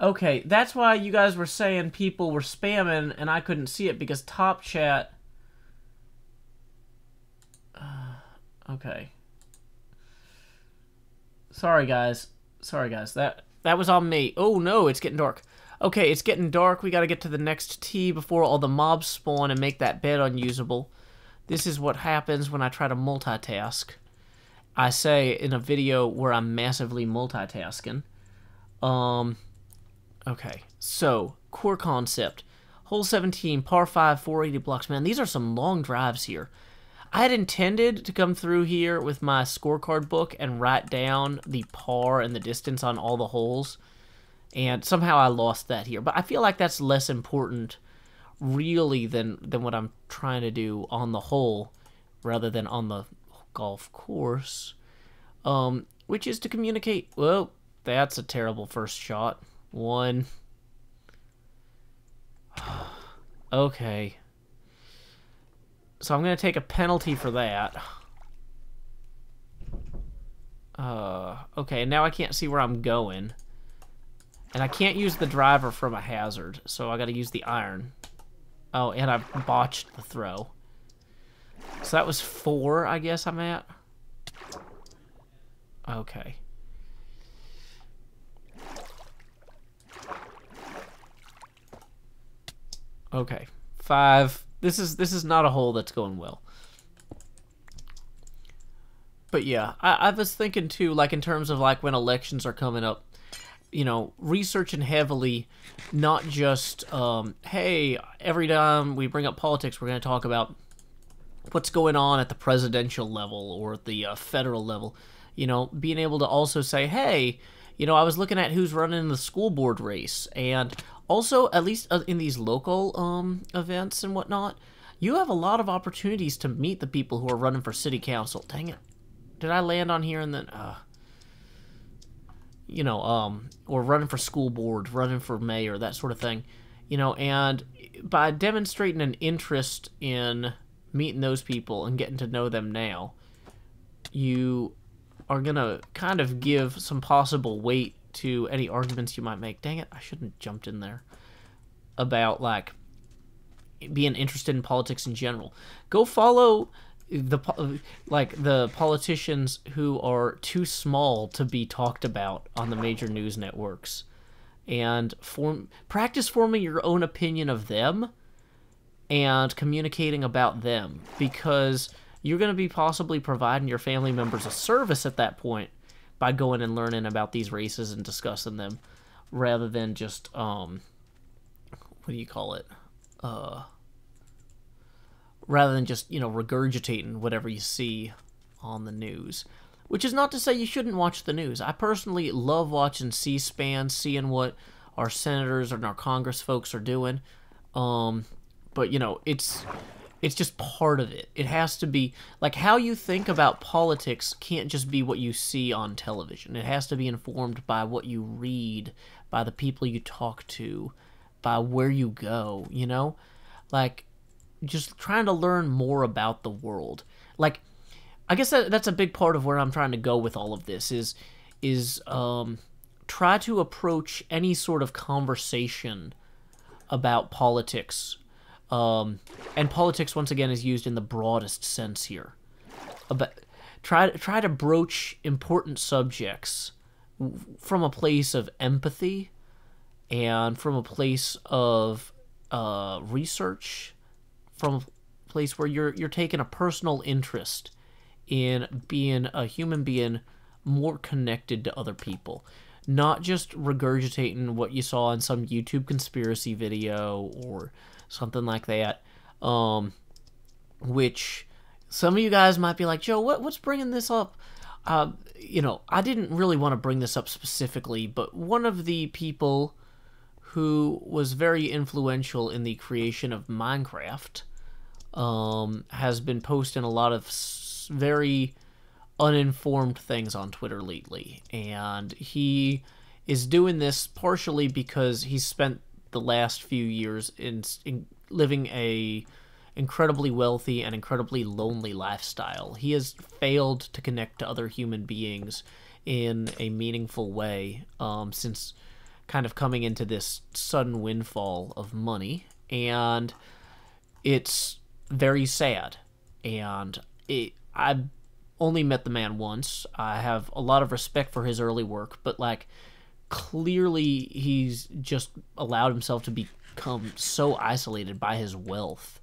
Okay, that's why you guys were saying people were spamming and I couldn't see it, because top chat... okay. Sorry, guys. Sorry, guys. That was on me. Oh, no, it's getting dark. Okay, it's getting dark. We gotta get to the next tee before all the mobs spawn and make that bed unusable. This is what happens when I try to multitask. I say in a video where I'm massively multitasking. Okay, so, core concept. Hole 17, par 5, 480 blocks. Man, these are some long drives here. I had intended to come through here with my scorecard book and write down the par and the distance on all the holes. And somehow I lost that here. But I feel like that's less important, really, than what I'm trying to do on the hole, rather than on the golf course, which is to communicate. Well, that's a terrible first shot. One. Okay. So I'm going to take a penalty for that. Okay, now I can't see where I'm going. And I can't use the driver from a hazard, so I got to use the iron. Oh, and I botched the throw. So that was 4, I guess I'm at. Okay. Okay. 5. This is not a hole that's going well. But yeah, I was thinking too, like, in terms of, like, when elections are coming up, you know, researching heavily, not just, hey, every time we bring up politics, we're going to talk about what's going on at the presidential level or at the federal level. You know, being able to also say, hey, you know, I was looking at who's running in the school board race, and also, at least in these local events and whatnot, you have a lot of opportunities to meet the people who are running for city council. Dang it. Did I land on here and then, or running for school board, running for mayor, that sort of thing, and by demonstrating an interest in meeting those people and getting to know them now, you are going to kind of give some possible weight to any arguments you might make. Dang it, I shouldn't have jumped in there. About, like, being interested in politics in general. Go follow the politicians who are too small to be talked about on the major news networks, and practice forming your own opinion of them and communicating about them, because you're going to be possibly providing your family members a service at that point by going and learning about these races and discussing them, rather than just rather than just, regurgitating whatever you see on the news. Which is not to say you shouldn't watch the news. I personally love watching C-SPAN, seeing what our senators and our Congress folks are doing. But, it's just part of it. It has to be, like, how you think about politics can't just be what you see on television. It has to be informed by what you read, by the people you talk to, by where you go, Like, just trying to learn more about the world. Like, I guess that's a big part of where I'm trying to go with all of this is try to approach any sort of conversation about politics. And politics, once again, is used in the broadest sense here. But try to broach important subjects from a place of empathy and from a place of research, from a place where you're taking a personal interest in being a human being more connected to other people. Not just regurgitating what you saw in some YouTube conspiracy video or something like that, which some of you guys might be like, Joe, what's bringing this up? I didn't really want to bring this up specifically, but one of the people who was very influential in the creation of Minecraft has been posting a lot of very uninformed things on Twitter lately, and he is doing this partially because he's spent the last few years in living a incredibly wealthy and incredibly lonely lifestyle. He has failed to connect to other human beings in a meaningful way since kind of coming into this sudden windfall of money, and it's very sad. And I've only met the man once. I have a lot of respect for his early work, but, like, clearly he's just allowed himself to become so isolated by his wealth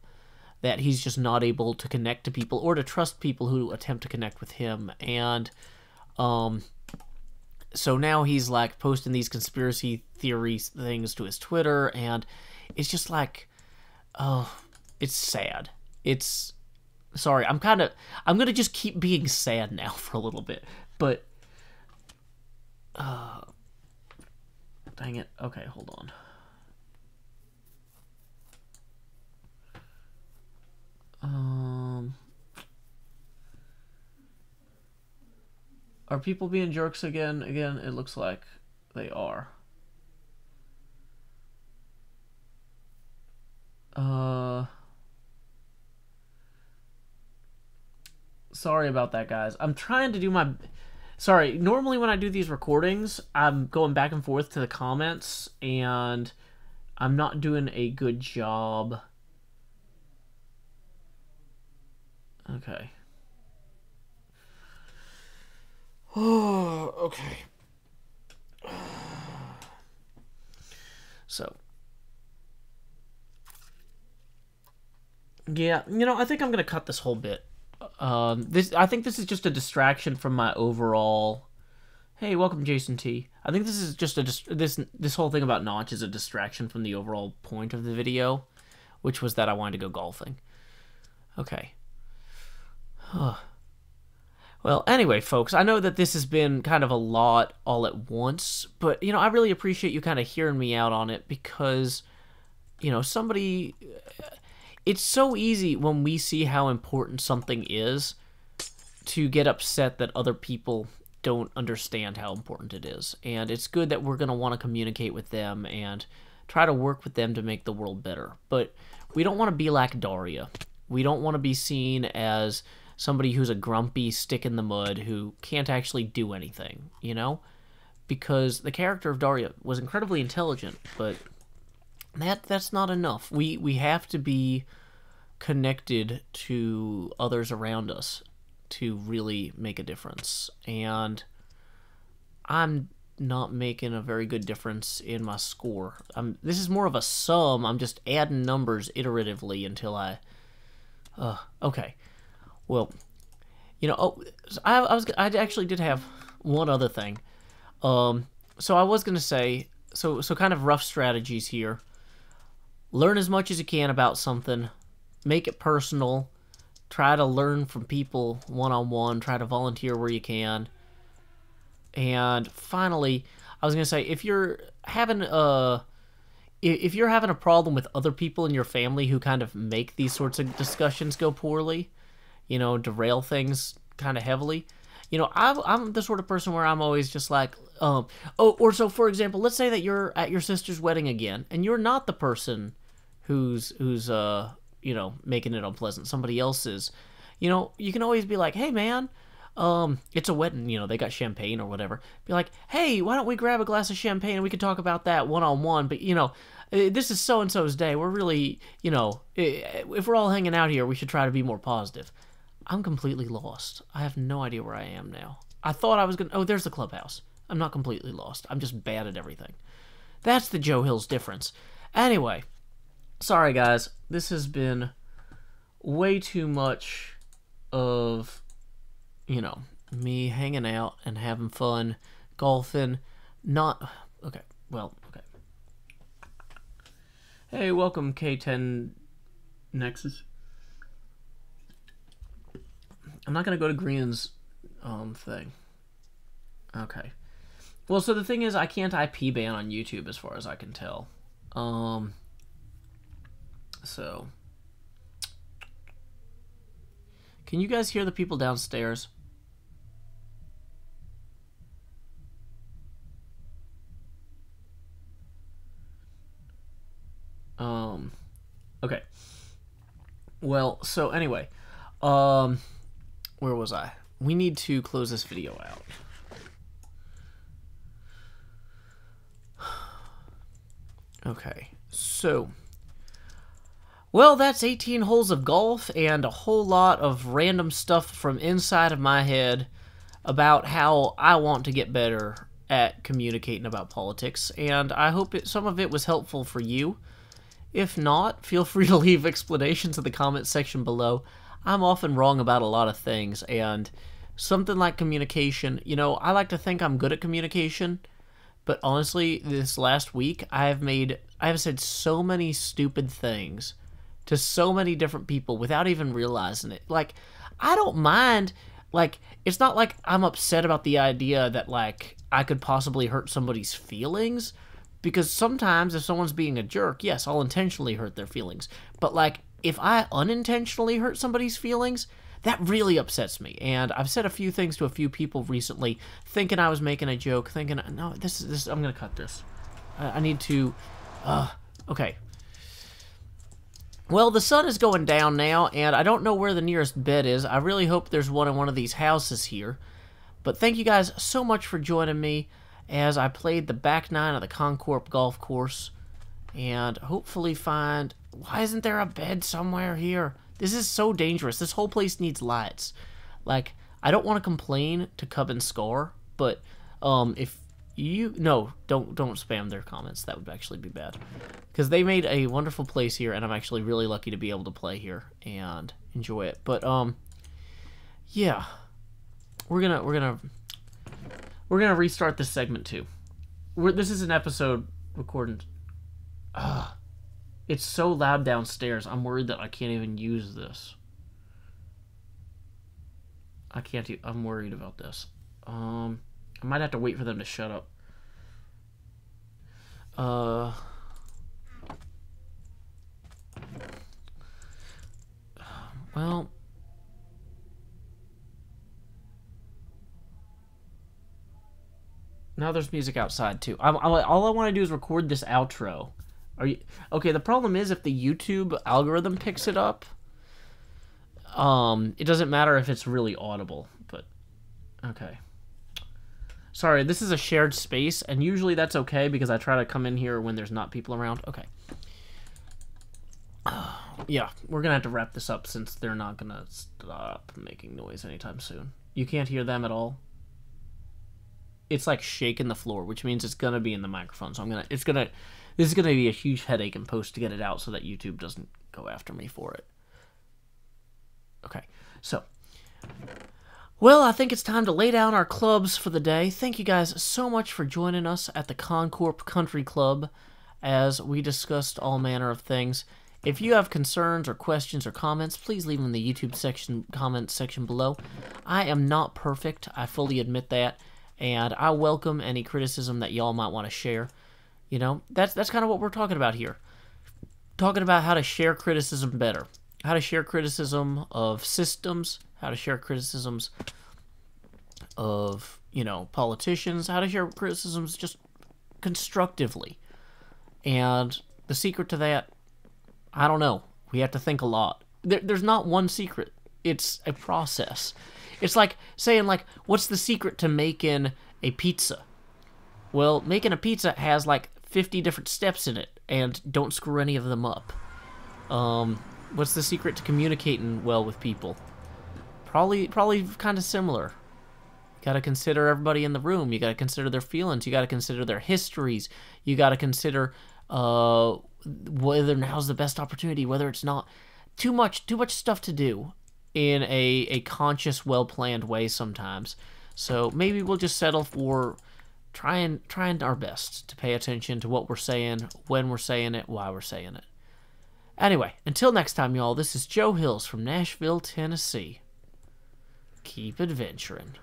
that he's just not able to connect to people or to trust people who attempt to connect with him. And so now he's, like, posting these conspiracy theories things to his Twitter, and it's just like, oh, it's sad. It's, sorry, I'm gonna just keep being sad now for a little bit, but dang it. Okay, hold on. Are people being jerks again? Again, it looks like they are. Sorry about that, guys. I'm trying to do my... Sorry, normally when I do these recordings, I'm going back and forth to the comments, and I'm not doing a good job. Okay. Oh, okay. So. Yeah, I think I'm going to cut this whole bit. I think this is just a distraction from my overall... Hey, welcome, Jason T. I think this is just this whole thing about Notch is a distraction from the overall point of the video, which was that I wanted to go golfing. Okay. Well, anyway, folks, I know that this has been kind of a lot all at once, but, I really appreciate you kind of hearing me out on it because, somebody... It's so easy when we see how important something is to get upset that other people don't understand how important it is. And it's good that we're going to want to communicate with them and try to work with them to make the world better. But we don't want to be like Daria. We don't want to be seen as somebody who's a grumpy stick in the mud who can't actually do anything, you know? Because the character of Daria was incredibly intelligent, but that's not enough. We have to be connected to others around us to really make a difference. And I'm not making a very good difference in my score. This is more of a sum. I'm just adding numbers iteratively until I... okay. Well, you know, I actually did have one other thing. So I was going to say, so kind of rough strategies here. Learn as much as you can about something. Make it personal. Try to learn from people one-on-one. Try to volunteer where you can. And finally, I was going to say, if you're having a problem with other people in your family who kind of make these sorts of discussions go poorly, you know, derail things kind of heavily, you know, I'm the sort of person where I'm always just like, so for example, let's say that you're at your sister's wedding again, and you're not the person who's you know, making it unpleasant. Somebody else is. You know, you can always be like, hey man, it's a wedding, you know, they got champagne or whatever. Be like, hey, why don't we grab a glass of champagne and we can talk about that one-on-one, but you know, this is so-and-so's day. We're really, you know, if we're all hanging out here, we should try to be more positive. I'm completely lost. I have no idea where I am now. I thought I was going to... Oh, there's the clubhouse. I'm not completely lost. I'm just bad at everything. That's the Joe Hills difference. Anyway, sorry guys. This has been way too much of, you know, me hanging out and having fun, golfing, not... Okay, well, okay. Hey, welcome K10 Nexus. I'm not going to go to Green's thing. Okay. Well, so the thing is, I can't IP ban on YouTube as far as I can tell. So... Can you guys hear the people downstairs? Okay. Well, so anyway, where was I? We need to close this video out. Okay, so... Well, that's 18 holes of golf and a whole lot of random stuff from inside of my head about how I want to get better at communicating about politics, and I hope some of it was helpful for you. If not, feel free to leave explanations in the comments section below. I'm often wrong about a lot of things, and something like communication, you know, I like to think I'm good at communication, but honestly, this last week, I have said so many stupid things to so many different people without even realizing it. Like, I don't mind, like, it's not like I'm upset about the idea that, like, I could possibly hurt somebody's feelings, because sometimes if someone's being a jerk, yes, I'll intentionally hurt their feelings. But, like, if I unintentionally hurt somebody's feelings, that really upsets me. And I've said a few things to a few people recently, thinking I was making a joke, thinking, no, this I'm gonna cut this. I need to, okay. Well, the sun is going down now, and I don't know where the nearest bed is. I really hope there's one in one of these houses here. But thank you guys so much for joining me as I played the back nine of the Concorp golf course. And hopefully find... Why isn't there a bed somewhere here? This is so dangerous. This whole place needs lights. Like, I don't want to complain to Cub and Scar, but if you... No, don't spam their comments. That would actually be bad. Because they made a wonderful place here, and I'm actually really lucky to be able to play here and enjoy it. But, yeah. We're gonna restart this segment, too. This is an episode recording... It's so loud downstairs, I'm worried that I can't even use this. I'm worried about this. I might have to wait for them to shut up. Well... Now there's music outside too. All I want to do is record this outro. Are you okay? The problem is if the YouTube algorithm picks it up, it doesn't matter if it's really audible. But okay. Sorry, this is a shared space, and usually that's okay because I try to come in here when there's not people around. Okay. Yeah, we're gonna have to wrap this up since they're not gonna stop making noise anytime soon. You can't hear them at all. It's like shaking the floor, which means it's gonna be in the microphone. So this is gonna be a huge headache in post to get it out so that YouTube doesn't go after me for it. Okay, so, well, I think it's time to lay down our clubs for the day. Thank you guys so much for joining us at the Concorp Country Club as we discussed all manner of things. If you have concerns or questions or comments, please leave them in the YouTube comments section below. I am not perfect, I fully admit that, and I welcome any criticism that y'all might want to share. You know, that's kind of what we're talking about here. Talking about how to share criticism better. How to share criticism of systems, how to share criticisms of, you know, politicians, how to share criticisms just constructively. And the secret to that, I don't know. We have to think a lot. There's not one secret. It's a process. It's like saying, like, what's the secret to making a pizza? Well, making a pizza has, like, 50 different steps in it, and don't screw any of them up. What's the secret to communicating well with people? Probably kind of similar. You gotta consider everybody in the room. You gotta consider their feelings. You gotta consider their histories. You gotta consider, whether now's the best opportunity, whether it's not. Too much stuff to do in a conscious, well-planned way sometimes. So maybe we'll just settle for trying our best to pay attention to what we're saying, when we're saying it, why we're saying it. Anyway, until next time, y'all, this is Joe Hills from Nashville, Tennessee. Keep adventuring.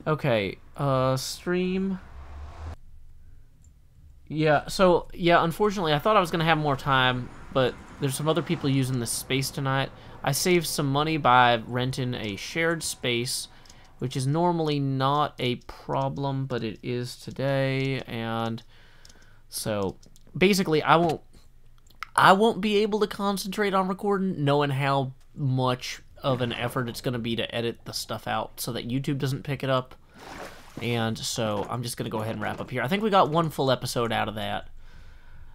Okay, stream. Yeah, so, yeah, unfortunately, I thought I was going to have more time, but there's some other people using this space tonight. I saved some money by renting a shared space, which is normally not a problem, but it is today, and so, basically, I won't be able to concentrate on recording, knowing how much of an effort it's going to be to edit the stuff out so that YouTube doesn't pick it up. And so I'm just going to go ahead and wrap up here. I think we got one full episode out of that.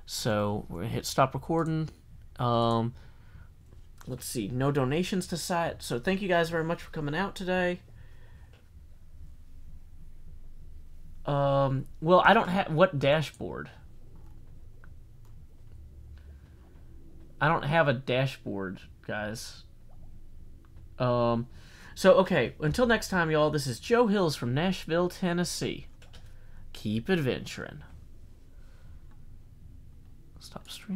So we're going to hit stop recording. Let's see. No donations to site. So thank you guys very much for coming out today. Well, I don't have... What dashboard? I don't have a dashboard, guys. So, okay, until next time, y'all, this is Joe Hills from Nashville, Tennessee. Keep adventuring. Stop streaming.